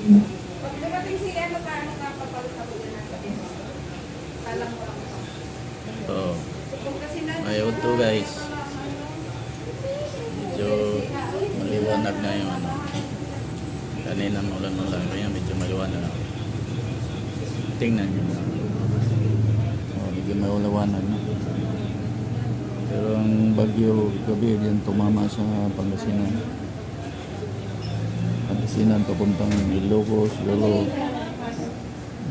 Pag dumating si ano pa, ano ka, papalit ako din nasa business. Alam ko lang ito. So, Kung kasi na... ayun to guys. Medyo maliwanag na yung ano. Kanina maulan lang lang. Kaya medyo maliwanag na. Tingnan nyo. Oh, medyo maliwanag na. Pero ang bagyo gabi din tumama sa Pangasinan. Pangasinan papuntang Ilocos,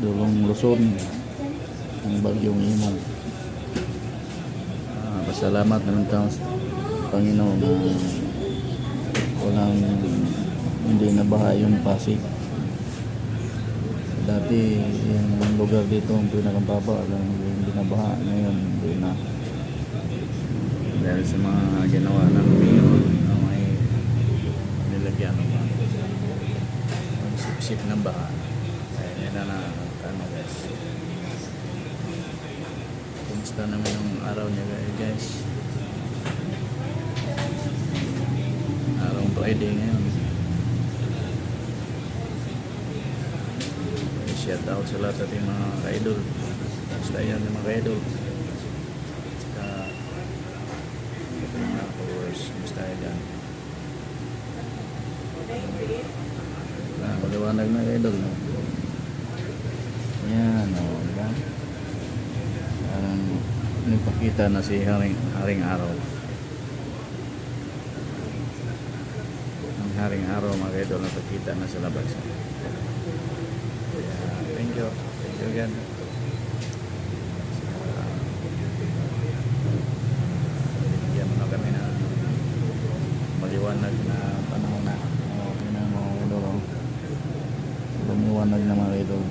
Dulong Luzon. Ang bagyong Imong. Pasalamat naman tayo sa Panginoon na walang hindi nabaha yung Pasig. Dati yung lugar dito ang pinakababa lang hindi nabaha, ngayon hindi na. Dahil sa mga ginawa ng mayor na may nilagyan ng mga sip-sip ng baha. Kaya na ano guys. Kumusta naman yung araw niya guys? Araw Friday ngayon. Shout out sa lahat ating mga ka-idol. Basta yan yung mga ka-idol. Mga followers. Basta yan. Maliwanag na ka-idol. No? Yan. O, diba? Parang nagpakita na si Haring Araw. Ang Haring Araw mga ka-idol nagpakita na sa labas. Thank you again. Bigyan mo na kami na maliwanag na panahon na. Yun ang mga idol. Lumiwanag na mga idol.